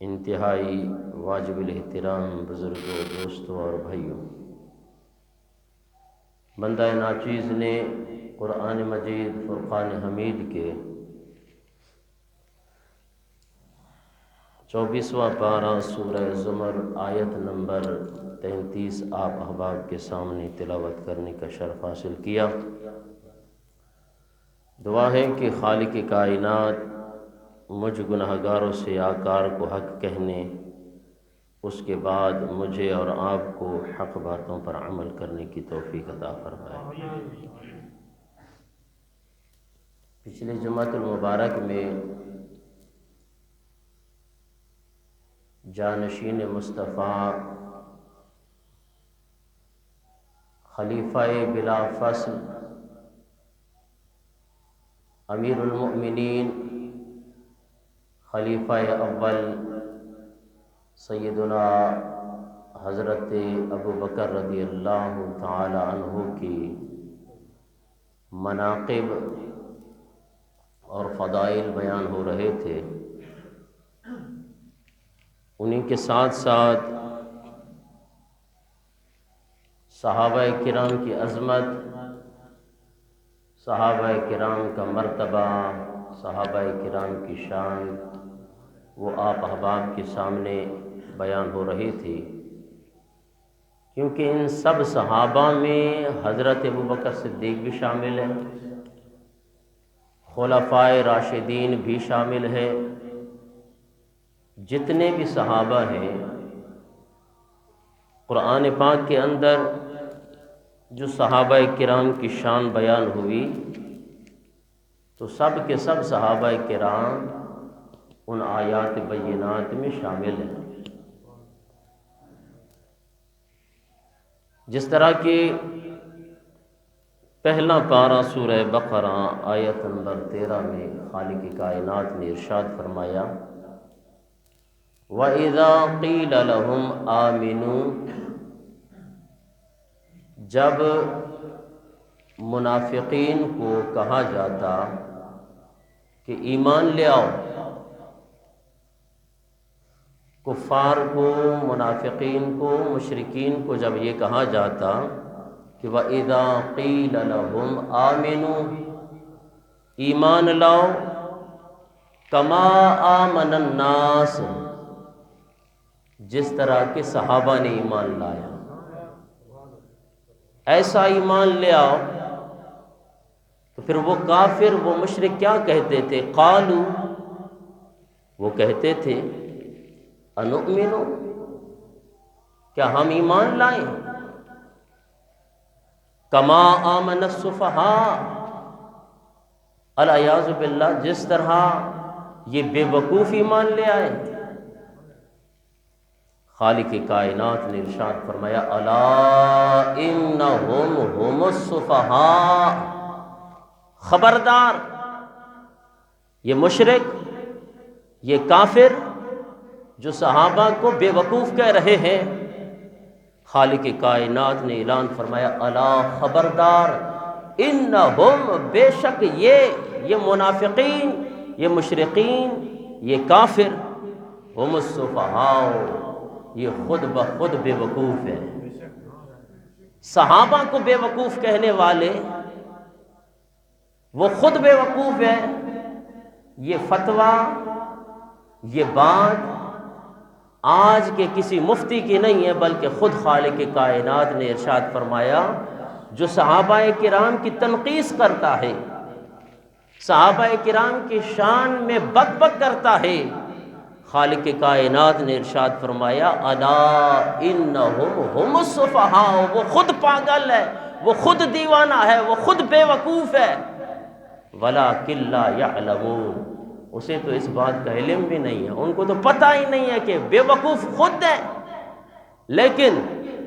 انتہائی واجب الاحترام بزرگوں، دوستوں اور بھائیوں، بندہ ناچیز نے قرآن مجید فرقان حمید کے 24واں پارہ سورہ زمر آیت نمبر 33 آپ احباب کے سامنے تلاوت کرنے کا شرف حاصل کیا۔ دعا ہے کہ خالق کائنات مجھ گناہگاروں سے آکار کو حق کہنے، اس کے بعد مجھے اور آپ کو حق باتوں پر عمل کرنے کی توفیق عطا فرمائے۔ پچھلے جمعۃ المبارک میں جانشین مصطفیٰ خلیفہ بلا فصل امیر المؤمنین خلیفہ اول سیدنا حضرت ابوبکر رضی اللہ تعالی عنہ کی مناقب اور فضائل بیان ہو رہے تھے۔ انہی کے ساتھ ساتھ صحابہ کرام کی عظمت، صحابہ کرام کا مرتبہ، صحابہ کرام کی شان وہ آپ احباب کے سامنے بیان ہو رہی تھی، کیونکہ ان سب صحابہ میں حضرت ابوبکر صدیق بھی شامل ہیں، خلفائے راشدین بھی شامل ہیں۔ جتنے بھی صحابہ ہیں قرآن پاک کے اندر جو صحابہ کرام کی شان بیان ہوئی تو سب کے سب صحابہ کرام ان آیات بینات میں شامل ہیں۔ جس طرح کہ پہلا پارہ سورہ بقرہ آیت نمبر 13 میں خالق کائنات نے ارشاد فرمایا، وَإِذَا قِيلَ لَهُمْ آمِنُوا، جب منافقین کو کہا جاتا کہ ایمان لے آؤ، کفار کو، منافقین کو، مشرکین کو جب یہ کہا جاتا کہ وَإِذَا قِيلَ لَهُمْ آمِنُوا، ایمان لاؤ، كَمَا آمَنَ النَّاسُ، جس طرح کہ صحابہ نے ایمان لایا، ایسا ایمان لے آؤ، تو پھر وہ کافر، وہ مشرک کیا کہتے تھے؟ قالوا، وہ کہتے تھے انؤمن، کیا ہم ایمان لائیں؟ کما آمن السفہاء، العیاذ باللہ، جس طرح یہ بے وقوف ایمان لے آئے۔ خالق کائنات نے ارشاد فرمایا، الا انہم هم السفہاء، خبردار، یہ مشرک، یہ کافر جو صحابہ کو بے وقوف کہہ رہے ہیں، خالق کائنات نے اعلان فرمایا، الا، خبردار، انہم، بے شک یہ منافقین، یہ مشرقین، یہ کافر، ہم السفہاء، یہ خود بخود بے وقوف ہے۔ صحابہ کو بے وقوف کہنے والے وہ خود بے وقوف ہے۔ یہ فتویٰ، یہ بات آج کے کسی مفتی کی نہیں ہے، بلکہ خود خالق کائنات نے ارشاد فرمایا، جو صحابہ کرام کی تنقیص کرتا ہے، صحابہ کرام کی شان میں بک بک کرتا ہے، خالق کائنات نے ارشاد فرمایا، الا انہم هم السفہاء، وہ خود پاگل ہے، وہ خود دیوانہ ہے، وہ خود بے وقوف ہے، ولکن لا یعلمون، اسے تو اس بات کا علم بھی نہیں ہے، ان کو تو پتہ ہی نہیں ہے کہ بے وقوف خود ہے، لیکن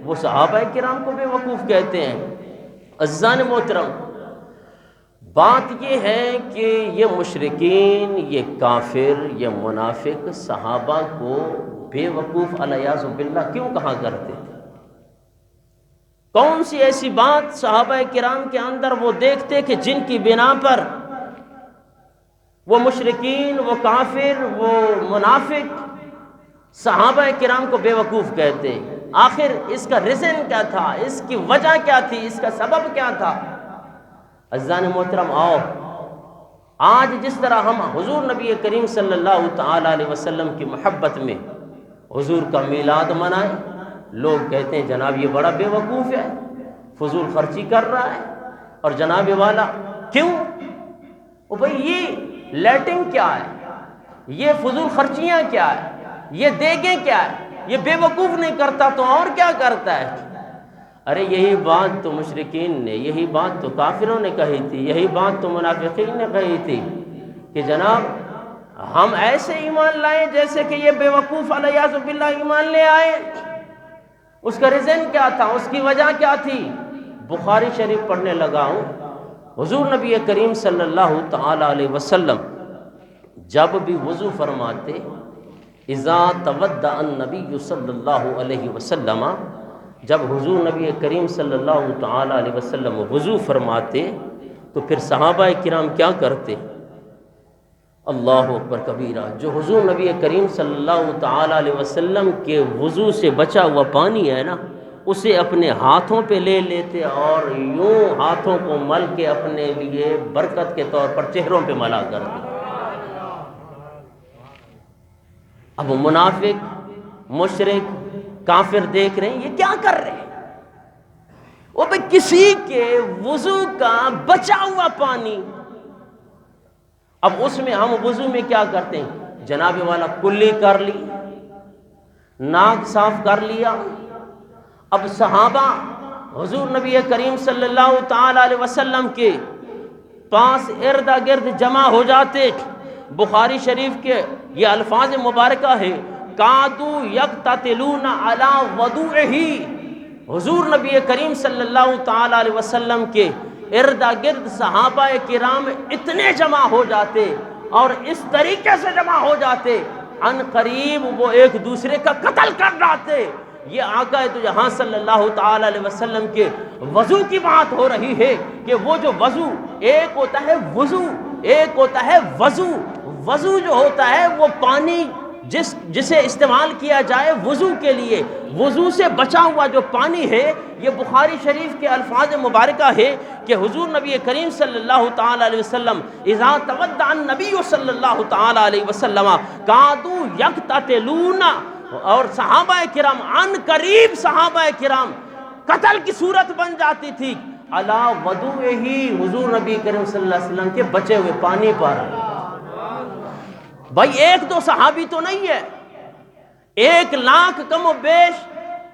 وہ صحابہ کرام کو بے وقوف کہتے ہیں۔ عزیزان محترم، بات یہ ہے کہ یہ مشرکین، یہ کافر، یہ منافق صحابہ کو بے وقوف العیاذ باللہ کیوں کہا کرتے تھے؟ کون سی ایسی بات صحابہ کرام کے اندر وہ دیکھتے کہ جن کی بنا پر وہ مشرکین، وہ کافر، وہ منافق صحابہ کرام کو بیوقوف کہتے. آخر اس کا ریزن کیا تھا، اس کی وجہ کیا تھی، اس کا سبب کیا تھا؟ عزیزان محترم، آؤ آج جس طرح ہم حضور نبی کریم صلی اللہ تعالیٰ علیہ وسلم کی محبت میں حضور کا میلاد منائیں، لوگ کہتے ہیں جناب یہ بڑا بیوقوف ہے، فضول خرچی کر رہا ہے. اور جناب والا کیوں؟ او بھئی یہ لیٹنگ کیا ہے، یہ فضول خرچیاں کیا ہے، یہ دیگیں کیا ہے، یہ بیوقوف نہیں کرتا تو اور کیا کرتا ہے؟ ارے یہی بات تو مشرکین نے، یہی بات تو کافروں نے کہی تھی، یہی بات تو منافقین نے کہی تھی کہ جناب ہم ایسے ایمان لائیں جیسے کہ یہ بیوقوف علیہ باللہ ایمان لے آئے. اس کا ریزن کیا تھا، اس کی وجہ کیا تھی؟ بخاری شریف پڑھنے لگا ہوں. حضور نبی کریم صلی اللہ تعالی علیہ وسلم جب بھی وضو فرماتے، اذا تودع النبی صلی اللہ علیہ وسلم، جب حضور نبی کریم صلی اللہ تعالی علیہ وسلم وضو فرماتے تو پھر صحابہ کرام کیا کرتے؟ اللہ اکبر کبیرہ. جو حضور نبی کریم صلی اللہ تعالی علیہ وسلم کے وضو سے بچا ہوا پانی ہے نا، اسے اپنے ہاتھوں پہ لے لیتے اور یوں ہاتھوں کو مل کے اپنے لیے برکت کے طور پر چہروں پہ ملا کرتے. اب منافق، مشرک، کافر دیکھ رہے ہیں یہ کیا کر رہے ہیں. وہ بھی کسی کے وضو کا بچا ہوا پانی، اب اس میں ہم وضو میں کیا کرتے ہیں؟ جناب والا کلی کر لی، ناک صاف کر لیا. اب صحابہ حضور نبی کریم صلی اللہ تعالی علیہ وسلم کے پاس ارد گرد جمع ہو جاتے. بخاری شریف کے یہ الفاظ مبارکہ ہے، کادو یقتتلون علی وضوئہ. حضور نبی کریم صلی اللہ تعالی علیہ وسلم کے ارد گرد صحابہ کرام اتنے جمع ہو جاتے اور اس طریقے سے جمع ہو جاتے ان قریب وہ ایک دوسرے کا قتل کر ڈالتے. یہ آقا تو جہاں صلی اللہ تعالی علیہ وسلم کے وضو کی بات ہو رہی ہے کہ وہ جو وضو، ایک ہوتا ہے وضو، ایک ہوتا ہے وضو. وضو جو ہوتا ہے وہ پانی جسے استعمال کیا جائے وضو کے لیے، وضو سے بچا ہوا جو پانی ہے. یہ بخاری شریف کے الفاظ مبارکہ ہے کہ حضور نبی کریم صلی اللہ تعالی علیہ وسلم اذا تودع النبی صلی اللہ تعالی علیہ وسلم کادو یقتتلون، اور صحابہ کرام ان قریب صحابہ کرام قتل کی صورت بن جاتی تھی علی وضوئہ، حضور نبی کریم صلی اللہ علیہ وسلم کے بچے ہوئے پانی پر. بھائی ایک دو صحابی تو نہیں ہے، 1,00,000 کم و بیش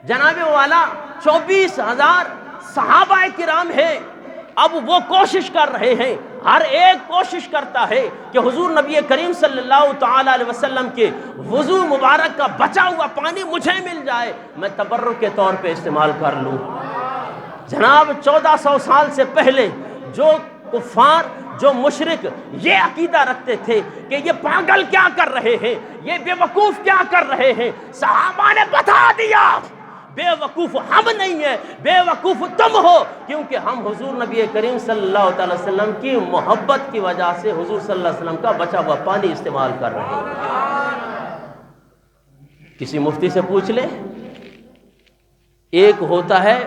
جناب والا 24,000 صحابہ کرام ہیں. اب وہ کوشش کر رہے ہیں، ہر ایک کوشش کرتا ہے کہ حضور نبی کریم صلی اللہ تعالی علیہ وسلم کے وضو مبارک کا بچا ہوا پانی مجھے مل جائے، میں تبرک کے طور پہ استعمال کر لوں. جناب 1400 سال سے پہلے جو کفار، جو مشرک یہ عقیدہ رکھتے تھے کہ یہ پاگل کیا کر رہے ہیں، یہ بے وقوف کیا کر رہے ہیں، صحابہ نے بتا دیا بے وقوف ہم نہیں ہیں، بے وقوف تم ہو، کیونکہ ہم حضور نبی کریم صلی اللہ تعالی وسلم کی محبت کی وجہ سے حضور صلی اللہ علیہ وسلم کا بچا ہوا پانی استعمال کر رہے ہیں. کسی مفتی سے پوچھ لیں، ایک ہوتا ہے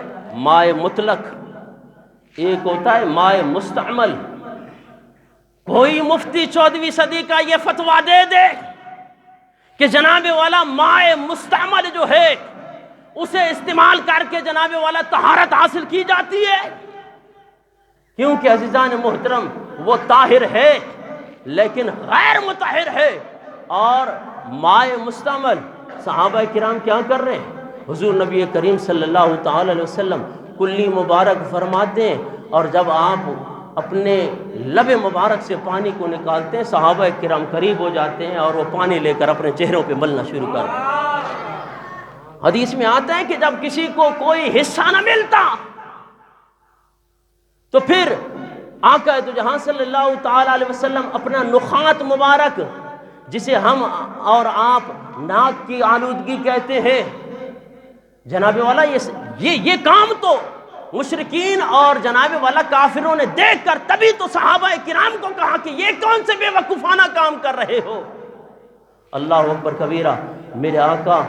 مائع مطلق، ایک ہوتا ہے مائع مستعمل. کوئی مفتی 14ویں صدی کا یہ فتویٰ دے دے کہ جناب والا مائع مستعمل جو ہے اسے استعمال کر کے جناب والا طہارت حاصل کی جاتی ہے، کیونکہ عزیزان محترم وہ طاہر ہے لیکن غیر مطہر ہے. اور مائع مستعمل صحابہ کرام کیا کر رہے ہیں؟ حضور نبی کریم صلی اللہ تعالی علیہ وسلم کلی مبارک فرماتے ہیں اور جب آپ اپنے لب مبارک سے پانی کو نکالتے ہیں صحابہ کرام قریب ہو جاتے ہیں اور وہ پانی لے کر اپنے چہروں پہ ملنا شروع کر دیتے ہیں. حدیث میں آتا ہے کہ جب کسی کو کوئی حصہ نہ ملتا تو پھر آقا تو جہاں صلی اللہ تعالی علیہ وسلم اپنا نخات مبارک، جسے ہم اور آپ ناک کی آلودگی کہتے ہیں، جناب والا یہ کام تو مشرکین اور جناب والا کافروں نے دیکھ کر تبھی تو صحابہ کرام کو کہا کہ یہ کون سے بے وقوفانہ کام کر رہے ہو. اللہ اکبر کبیرہ. میرے آقا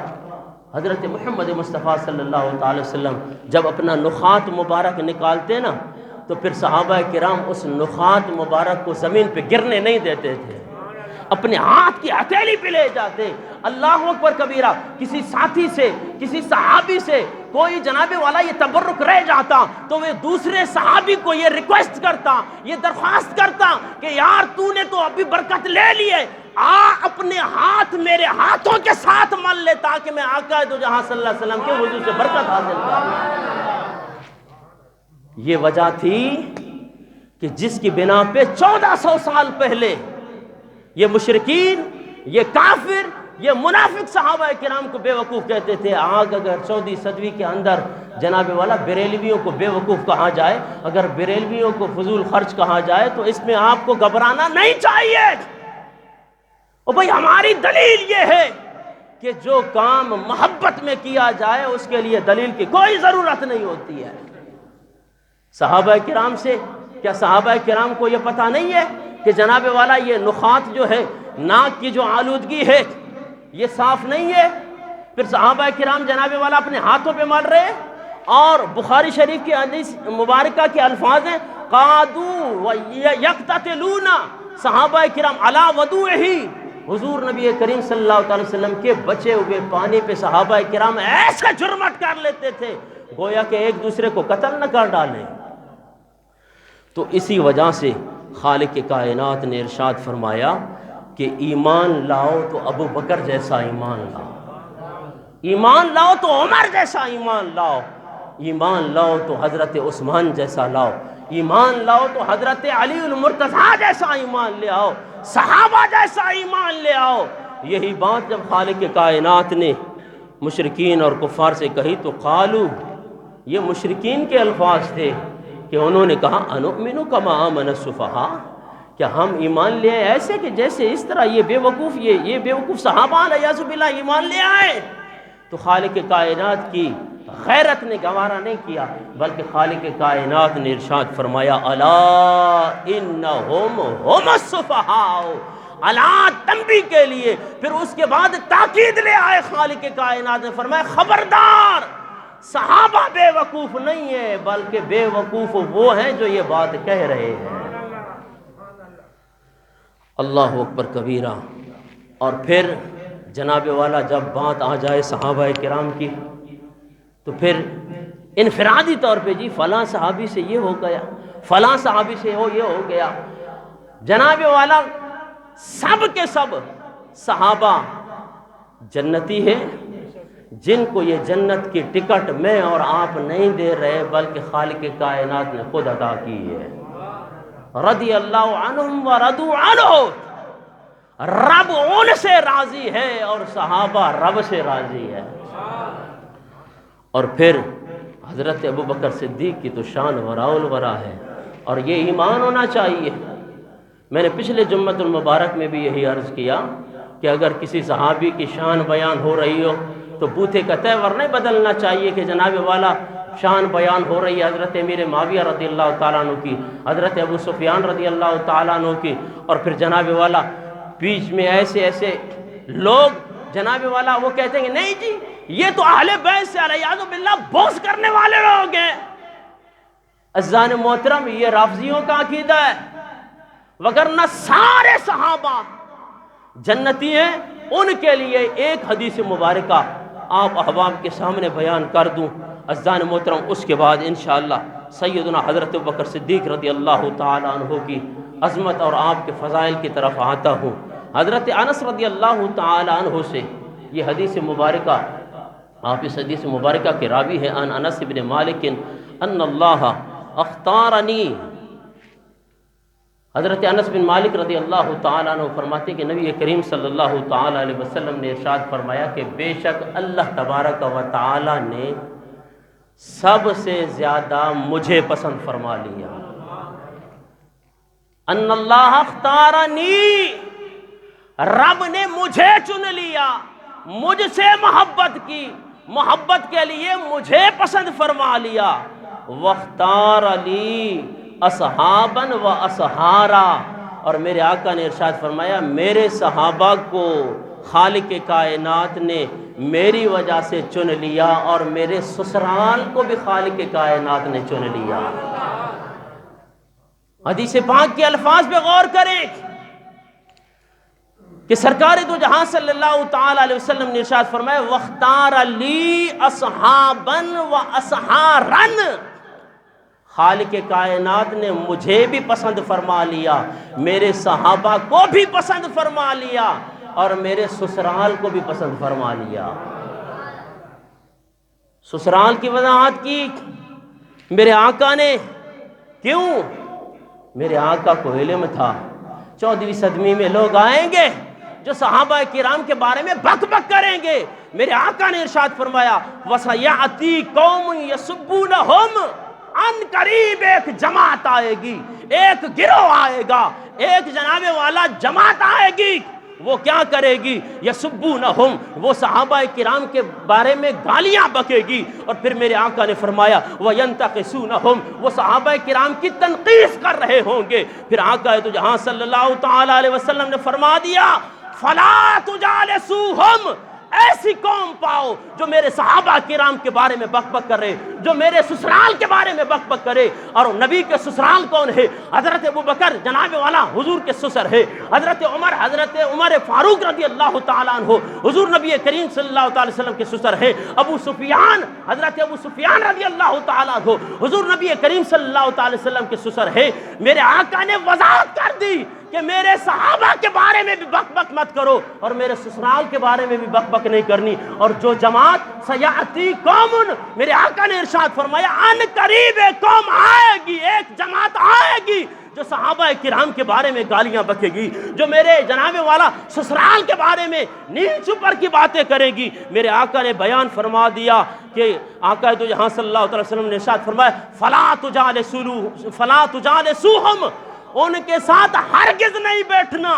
حضرت محمد مصطفیٰ صلی اللہ تعالی وسلم جب اپنا نخات مبارک نکالتے نا تو پھر صحابہ کرام اس نخات مبارک کو زمین پہ گرنے نہیں دیتے تھے، اپنے ہاتھ کی ہتھیلی پہ لے جاتے۔ اللہ اکبر کبیرہ، کسی ساتھی سے، کسی صحابی سے کوئی جناب والا یہ تبرک رہ جاتا تو وہ دوسرے صحابی کو یہ ریکویسٹ کرتا، یہ درخواست کرتا کہ یار تو نے تو ابھی برکت لے لی ہے، اپنے ہاتھ میرے ہاتھوں کے ساتھ مل لے تاکہ میں آقا دو جہاں صلی اللہ علیہ وسلم کے حضور سے برکت حاصل کروں۔ یہ وجہ تھی کہ جس کی بنا پہ 1400 سال پہلے یہ مشرکین، یہ کافر، یہ منافق صحابہ کرام کو بے وقوف کہتے تھے۔ آج اگر 14ویں صدی کے اندر جناب والا بریلویوں کو بے وقوف کہا جائے، اگر بریلویوں کو فضول خرچ کہا جائے تو اس میں آپ کو گھبرانا نہیں چاہیے۔ اور بھئی ہماری دلیل یہ ہے کہ جو کام محبت میں کیا جائے اس کے لیے دلیل کی کوئی ضرورت نہیں ہوتی ہے۔ صحابہ کرام سے کیا صحابہ کرام کو یہ پتہ نہیں ہے کہ جناب والا یہ نخات جو ہے، ناک کی جو آلودگی ہے یہ صاف نہیں ہے؟ پھر صحابہ کرام جناب والا اپنے ہاتھوں پہ مل رہے، اور بخاری شریف کی حدیث مبارکہ کے الفاظ ہیں قادو یقتتلون، صحابہ کرام علی وضوئہ، حضور نبی کریم صلی اللہ علیہ وسلم کے بچے ہوئے پانی پہ صحابہ کرام ایسے جرمٹ کر لیتے تھے گویا کہ ایک دوسرے کو قتل نہ کر ڈالیں۔ تو اسی وجہ سے خالق کائنات نے ارشاد فرمایا کہ ایمان لاؤ تو ابو بکر جیسا ایمان لاؤ، ایمان لاؤ تو عمر جیسا ایمان لاؤ، ایمان لاؤ تو حضرت عثمان جیسا لاؤ، ایمان لاؤ تو حضرت علی المرتضیٰ جیسا ایمان لے آؤ، صحابہ جیسا ایمان لے آؤ۔ یہی بات جب خالق کائنات نے مشرکین اور کفار سے کہی تو قالو، یہ مشرکین کے الفاظ تھے کہ انہوں نے کہا انؤمن کما آمن السفہاء، کیا ہم ایمان لے آئے ایسے کہ جیسے اس طرح یہ بے وقوف صحابہ علیہ باللہ ایمان لے آئے؟ تو خالق کائنات کی غیرت نے گوارا نہیں کیا، بلکہ خالق کائنات نے ارشاد فرمایا الا انہم ہم السفہاء، الا تنبیہ کے لیے، پھر اس کے بعد تاکید لے آئے خالق کائنات نے فرمایا خبردار، صحابہ بے وقوف نہیں ہے بلکہ بے وقوف وہ ہیں جو یہ بات کہہ رہے ہیں۔ اللہ اکبر کبیرہ۔ اور پھر جناب والا جب بات آ جائے صحابہ کرام کی تو پھر انفرادی طور پہ جی فلاں صحابی سے یہ ہو گیا، فلاں صحابی سے یہ ہو گیا، جناب والا سب کے سب صحابہ جنتی ہیں، جن کو یہ جنت کی ٹکٹ میں اور آپ نہیں دے رہے بلکہ خالق کائنات نے خود عطا کی ہے۔ رضی اللہ عنہم ورضوا عنہ، رب ان سے راضی ہے اور صحابہ رب سے راضی ہے۔ اور پھر حضرت ابو بکر صدیق کی تو شان وراء الورا ہے، اور یہ ایمان ہونا چاہیے۔ میں نے پچھلے جمعۃ المبارک میں بھی یہی عرض کیا کہ اگر کسی صحابی کی شان بیان ہو رہی ہو تو بوتھے کا تیور نہیں بدلنا چاہیے کہ جناب والا شان بیان ہو رہی ہے حضرت امیر معاویہ رضی اللہ تعالیٰ عنہ کی، حضرت ابو سفیان رضی اللہ تعالیٰ عنہ کی، اور پھر جناب والا بیچ میں ایسے ایسے لوگ جناب والا وہ کہتے ہیں کہ نہیں جی یہ تو اہل بیت سے علیہ باللہ بغض کرنے والے لوگ ہیں۔ عزیزان محترم، یہ رافضیوں کا عقیدہ ہے، وگرنہ سارے صحابہ جنتی ہیں۔ ان کے لیے ایک حدیث مبارکہ آپ احباب کے سامنے بیان کر دوں عزیزان محترم، اس کے بعد انشاءاللہ سیدنا حضرت ابوبکر صدیق رضی اللہ تعالیٰ عنہ کی عظمت اور آپ کے فضائل کی طرف آتا ہوں۔ حضرت انس رضی اللہ تعالیٰ عنہ سے یہ حدیث مبارکہ، آپ اس حدیث مبارکہ کے راوی ہیں ان انس بن مالک ان اللہ اختارنی۔ حضرت انس بن مالک رضی اللہ تعالیٰ عنہ فرماتے کہ نبی کریم صلی اللہ تعالیٰ علیہ وسلم نے ارشاد فرمایا کہ بے شک اللہ تبارک و تعالیٰ نے سب سے زیادہ مجھے پسند فرما لیا۔ ان اللہ اختارنی، رب نے مجھے چن لیا، مجھ سے محبت کی، محبت کے لیے مجھے پسند فرما لیا۔ واختار لی اصحاباً و اصحارا، اور میرے آقا نے ارشاد فرمایا میرے صحابہ کو خالق کائنات نے میری وجہ سے چن لیا اور میرے سسرال کو بھی خالق کائنات نے چن لیا۔ حدیث پاک کے الفاظ پہ غور کریں کہ سرکار دو جہاں صلی اللہ تعالی علیہ وسلم نے ارشاد فرمایا وَاخْتَارَ لِي أَصْحَابًا وَأَصْحَارًا، خالق کائنات نے مجھے بھی پسند فرما لیا، میرے صحابہ کو بھی پسند فرما لیا اور میرے سسرال کو بھی پسند فرما لیا۔ سسرال کی وضاحت کی میرے آقا نے، کیوں؟ میرے آقا کو علم تھا 14ویں صدی میں لوگ آئیں گے جو صحابہ کرام کے بارے میں بک بک کریں گے۔ میرے آقا نے ارشاد فرمایا وَسَيَأْتِي قَوْمٌ يَسُبُّونَهُمْ، ان قریب ایک جماعت آئے گی، ایک گروہ آئے گا، ایک جناب والا جماعت آئے گی، وہ کیا کرے گی؟ یسبونہم، وہ صحابہ کرام کے بارے میں گالیاں بکے گی۔ اور پھر میرے آقا نے فرمایا وینتقصونہم، وہ صحابہ کرام کی تنقیص کر رہے ہوں گے۔ پھر آقا تو جہاں صلی اللہ تعالی علیہ وسلم نے فرما دیا فلا تجالسوہم، ایسی قوم پاؤ جو میرے صحابہ کرام کے بارے میں بک بک کرے، جو میرے سسرال کے بارے میں بک بک کرے۔ اور نبی کے سسرال کون ہے؟ حضرت ابوبکر جناب والا حضور کے سسر ہے، حضرت عمر فاروق رضی اللہ تعالیٰ عنہ حضور نبی کریم صلی اللہ تعالی وسلم کے سسر ہے، ابو سفیان حضرت ابو سفیان رضی اللہ تعالیٰ عنہ حضور نبی کریم صلی اللہ تعالی وسلم کے سسر ہے۔ میرے آقا نے وضاحت کر دی کہ میرے صحابہ کے بارے میں بھی بک بک مت کرو اور میرے سسرال کے بارے میں بھی بک بک نہیں کرنی۔ اور جو جماعت سیاتی قوم، میرے آقا نے ارشاد فرمایا ان قریب ایک قوم آئے گی، ایک جماعت آئے گی جو صحابہ کرام کے بارے میں گالیاں بکے گی، جو میرے جناب والا سسرال کے بارے میں نیچ اوپر کی باتیں کرے گی۔ میرے آقا نے بیان فرما دیا کہ آقا تو جہاں صلی اللہ علیہ وسلم نے ارشاد فرمایا فلا تجالسوہم، ان کے ساتھ ہرگز نہیں بیٹھنا،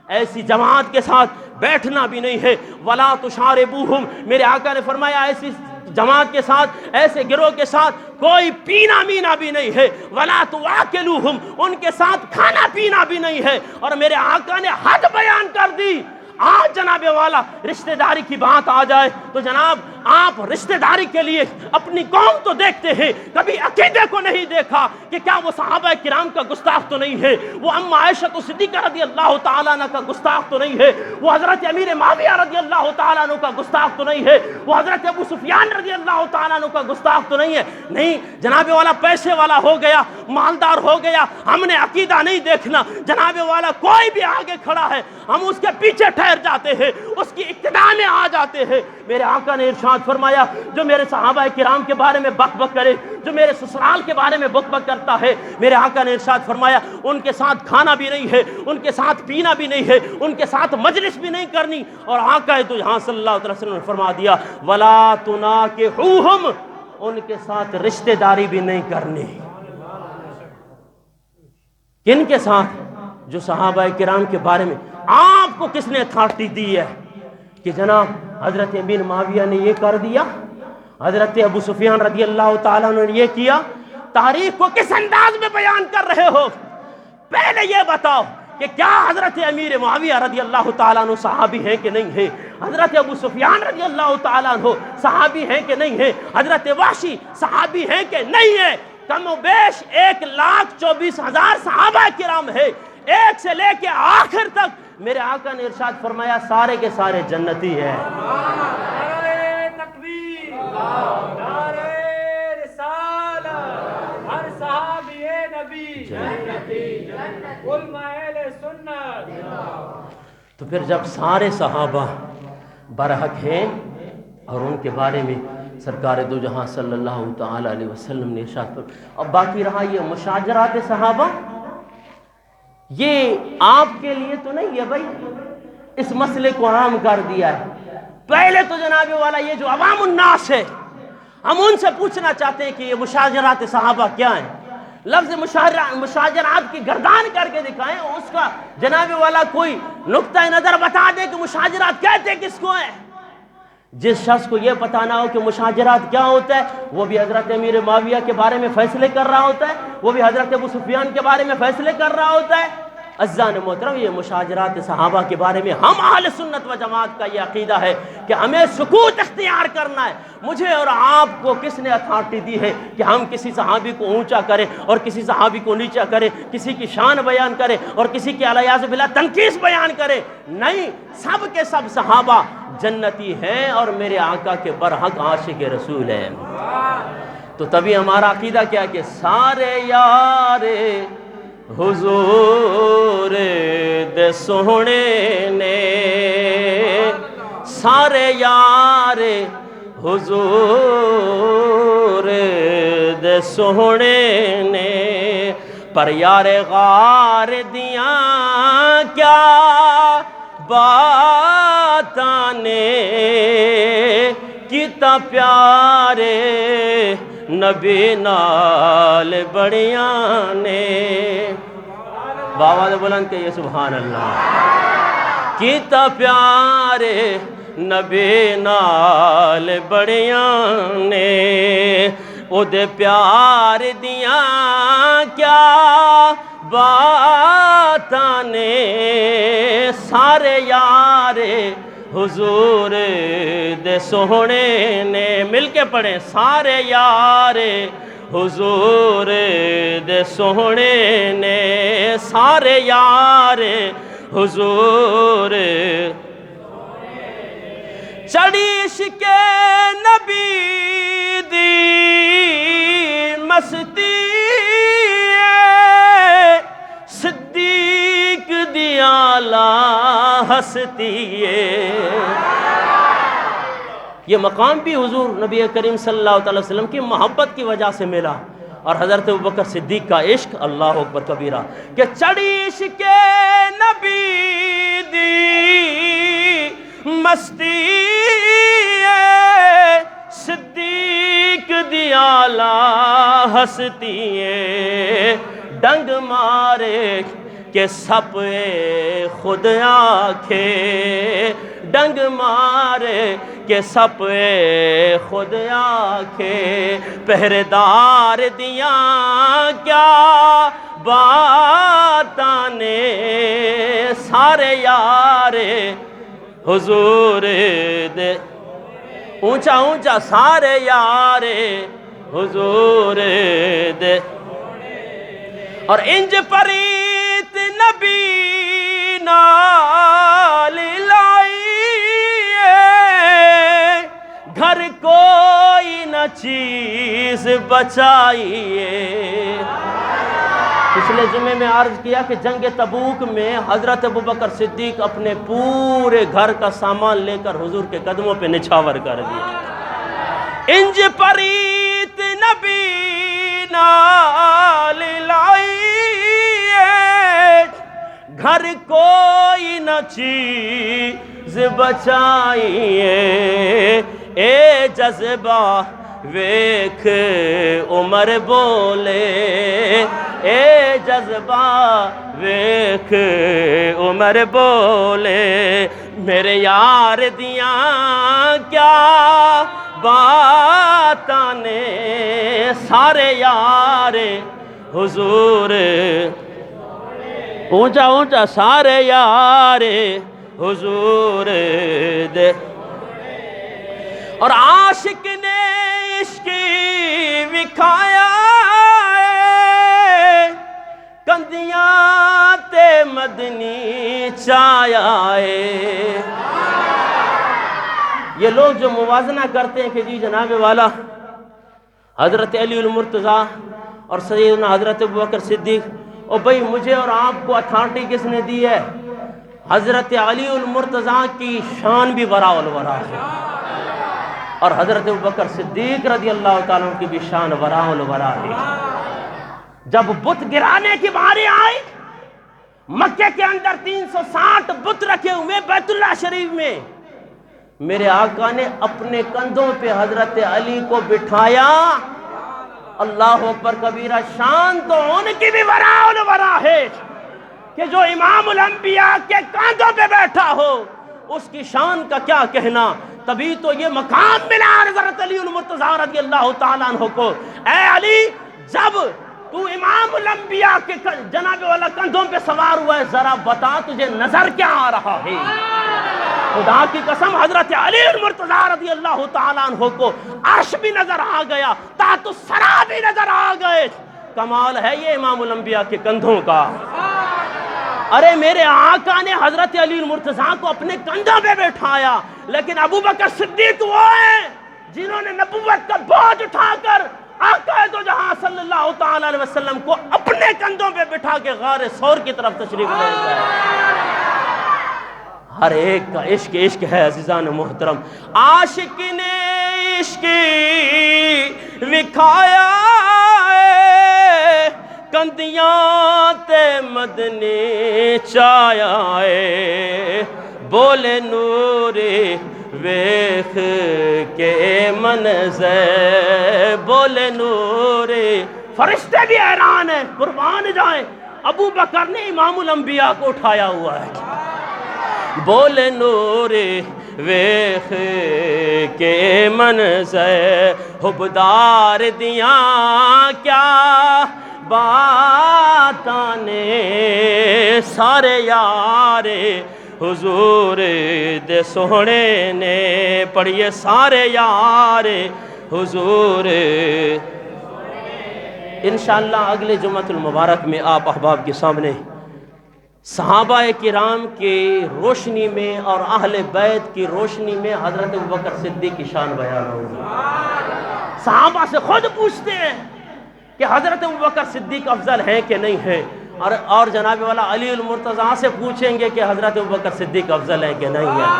ایسی جماعت کے ساتھ بیٹھنا بھی نہیں ہے۔ ولا تشاربوہم، میرے آقا نے فرمایا ایسی جماعت کے ساتھ، ایسے گروہ کے ساتھ کوئی پینا مینا بھی نہیں ہے۔ ولا تواکلوہم، ان کے ساتھ کھانا پینا بھی نہیں ہے۔ اور میرے آقا نے حد بیان کر دی۔ آج جناب والا رشتہ داری کی بات آ جائے تو جناب آپ رشتہ داری کے لیے اپنی قوم تو دیکھتے ہیں، کبھی عقیدے کو نہیں دیکھا کہ کیا وہ صحابہ کرام کا گستاخ تو نہیں ہے، وہ ام عائشہ صدیقہ رضی اللہ تعالیٰ عنہ کا گستاخ تو نہیں ہے، وہ حضرت امیر معاویہ رضی اللہ تعالیٰ عنہ کا گستاخ تو نہیں ہے، وہ حضرت ابو سفیان رضی اللہ تعالیٰ عنہ کا گستاخ تو نہیں ہے۔ نہیں، جناب والا پیسے والا ہو گیا، مالدار ہو گیا، ہم نے عقیدہ نہیں دیکھنا۔ جناب والا کوئی بھی آگے کھڑا ہے ہم اس کے پیچھے ٹھہر جاتے ہیں، اس کی اقتداء میں آ جاتے ہیں۔ میرے آقا نے ارشاد فرمایا جو میرے صحابہ کرام کے بارے میں بک بک کرے، جو میرے سسرال کے بارے میں بک بک کرتا ہے، میرے آقا نے ارشاد فرمایا ان کے ساتھ کھانا بھی نہیں ہے، ان کے ساتھ پینا بھی نہیں ہے، ان کے ساتھ مجلس بھی نہیں کرنی۔ اور آقا تو یہاں صلی اللہ علیہ وسلم نے فرما دیا ولا تناکحوہم، ان کے ساتھ رشتہ داری بھی نہیں کرنی۔ کن کے ساتھ؟ جو صحابہ کرام کے بارے میں آپ کو کس نے اتھارٹی دی ہے کہ جناب حضرت امیر معاویہ نے یہ کر دیا، حضرت ابو سفیان رضی اللہ تعالیٰ نے یہ کیا؟ تاریخ کو کس انداز میں بیان کر رہے ہو؟ پہلے یہ بتاؤ کہ کیا حضرت امیر معاویہ رضی اللہ تعالیٰ عنہ صحابی ہیں کہ نہیں ہیں؟ حضرت ابو سفیان رضی اللہ تعالیٰ عنہ صحابی ہیں کہ نہیں ہیں؟ حضرت وحشی صحابی ہیں کہ نہیں ہیں؟ کم و بیش 1,24,000 صحابہ کرام ہے، ایک سے لے کے آخر تک۔ میرے آقا نے ارشاد فرمایا سارے کے سارے جنتی ہیں۔ نعرہ تکبیر، نعرہ رسالت، ہر صحابی نبی جنتی، علماء اہل سنت۔ تو پھر جب سارے صحابہ برحق ہیں اور ان کے بارے میں سرکار دو جہاں صلی اللہ تعالی علیہ وسلم نے ارشاد فرمایا، اب باقی رہا یہ مشاجرات صحابہ، یہ آپ کے لیے تو نہیں ہے بھائی، اس مسئلے کو عام کر دیا ہے۔ پہلے تو جناب والا یہ جو عوام الناس ہے، ہم ان سے پوچھنا چاہتے ہیں کہ یہ مشاجرات صحابہ کیا ہیں؟ لفظ مشاجرات کی گردان کر کے دکھائیں، اس کا جناب والا کوئی نقطہ نظر بتا دے کہ مشاجرات کہتے کس کو ہیں۔ جس شخص کو یہ پتہ نہ ہو کہ مشاجرات کیا ہوتا ہے، وہ بھی حضرت امیر معاویہ کے بارے میں فیصلے کر رہا ہوتا ہے، وہ بھی حضرت ابو سفیان کے بارے میں فیصلے کر رہا ہوتا ہے۔ عزیزان محترم، یہ مشاجرات صحابہ کے بارے میں ہم اہل سنت و جماعت کا یہ عقیدہ ہے کہ ہمیں سکوت اختیار کرنا ہے۔ مجھے اور آپ کو کس نے اتھارٹی دی ہے کہ ہم کسی صحابی کو اونچا کریں اور کسی صحابی کو نیچا کریں، کسی کی شان بیان کریں اور کسی کی علیہ باللہ تنقیص بیان کریں؟ نہیں، سب کے سب صحابہ جنتی ہیں اور میرے آقا کے برحق عاشق رسول ہیں۔ تو تبھی ہمارا عقیدہ کیا کہ سارے یار حضور دے سونے نے، سارے یار حضور دے سونے نے، پر یار غار دیاں کیا باتاں نے، کیتا پیارے نبی نال بڑیاں نے۔ باواز بلند کہیے سبحان اللہ۔ کیتا پیارے نبی نال بڑیاں نے، او دے پیار دیاں کیا باتاں نے، سارے یار حضور دے سونے نے۔ مل کے پڑھیں، سارے یار حضور دے سونے نے، سارے یار حضور چڑھی عشق نبی دی مستی، صدیق دی اعلیٰ ہستی ہے۔ یہ مقام بھی حضور نبی کریم صلی اللہ علیہ وسلم کی محبت کی وجہ سے ملا، اور حضرت ابوبکر صدیق کا عشق اللہ اکبر کبیرہ کہ چڑھی عشق نبی دی مستی، صدیق دی اعلیٰ ہستی ہے، ڈنگ مارے کہ سپ خود آکھے، ڈنگ مارے کہ سپ خود آکھے، پہرےدار دیاں کیا باتاں نے، سارے یار حضور دے، اونچا اونچا، سارے یار حضور دے، اور انج پریت نبی نال لائیے، گھر کوئی نہ چیز بچائیے۔ پچھلے جمعے میں عرض کیا کہ جنگ تبوک میں حضرت ابوبکر صدیق اپنے پورے گھر کا سامان لے کر حضور کے قدموں پہ نچھاور کر دیا۔ انج پریت نبی نال لائیے، گھر کوئی نہ چیز بچائیے، اے جذبہ ویکھ عمر بولے، اے جذبہ ویکھ عمر بولے، میرے یار دیاں کیا باتاں نے، سارے یار حضور، اونچا اونچا، سارے یار حضور دے، اور عاشق نے عشق وکھایا کندیاں تے مدنی چایا ہے۔ یہ لوگ جو موازنہ کرتے ہیں کہ جی جناب والا حضرت علی المرتضیٰ اور سیدنا حضرت ابوبکر صدیق، اور بھئی مجھے اور آپ کو اتھارٹی کس نے دی ہے؟ حضرت علی المرتضیٰ کی شان بھی وراء الورا ہے، اور حضرت ابوبکر صدیق رضی اللہ تعالیٰ عنہ کی بھی شان وراء الورا ہے۔ جب بت گرانے کی باری آئی، مکے کے اندر 360 بت رکھے ہوئے بیت اللہ شریف میں، میرے آقا نے اپنے کندھوں پہ حضرت علی کو بٹھایا۔ اللہ اکبر کبیرہ، شان تو ان کی بھی وراء الورا ہے کہ جو امام الانبیاء کے کاندھوں پہ بیٹھا ہو، اس کی شان کا کیا کہنا۔ تبھی تو یہ مقام ملا حضرت علی المرتضیٰ رضی اللہ تعالیٰ عنہ کو۔ اے علی، جب تو امام الانبیاء کے جناب والا کندھوں پہ سوار ہوا ہے، ذرا بتا تجھے نظر کیا آ رہا ہے؟ خدا کی قسم حضرت علی المرتضیٰ رضی اللہ تعالیٰ عنہ کو عرش بھی نظر آ گیا، تحت الثری بھی نظر آ گئے۔ کمال ہے یہ امام الانبیاء کے کندھوں کا۔ ارے میرے آقا نے حضرت علی المرتضیٰ کو اپنے کندھوں پہ بٹھایا، لیکن ابو بکر صدیق وہ ہیں جنہوں نے نبوت کا بوجھ اٹھا کر آقا دو جہاں صلی اللہ تعالیٰ علیہ وسلم کو اپنے کندھوں پہ بٹھا کے غار ثور کی طرف تشریف لے گئے۔ ہر ایک کا عشق عشق ہے عزیزان محترم۔ عاشق نے عشق وکھایا کندیاں تے مدنی چایا اے، بولے نوری ویخ کے منظر، بولے نوری، فرشتے بھی حیران ہیں، قربان جائیں۔ ابو بکر نے امام الانبیاء کو اٹھایا ہوا ہے، بولے نوری ویخ کے منظر، حبدار دیاں کیا باتاں نے، سارے یارے حضور دے سوہنے نے، پڑھئے سارے یارے حضور۔ انشاءاللہ اگلے جمعۃ المبارک میں آپ احباب کے سامنے صحابہ کرام کی روشنی میں اور اہل بیت کی روشنی میں حضرت ابوبکر صدیق کی شان بیان ہوگی۔ صحابہ سے خود پوچھتے ہیں کہ حضرت ابوبکر صدیق افضل ہیں کہ نہیں ہیں، اور جناب والا علی المرتضیٰ سے پوچھیں گے کہ حضرت ابوبکر صدیق افضل ہیں کہ نہیں ہیں،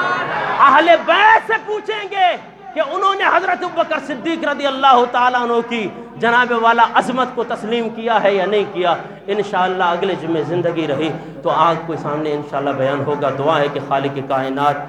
اہل بیت سے پوچھیں گے کہ انہوں نے حضرت ابوبکر صدیق رضی اللہ تعالیٰ عنہ کی جناب والا عظمت کو تسلیم کیا ہے یا نہیں کیا۔ انشاءاللہ اگلے جمعے زندگی رہی تو آگ کے سامنے انشاءاللہ بیان ہوگا۔ دعا ہے کہ خالق کائنات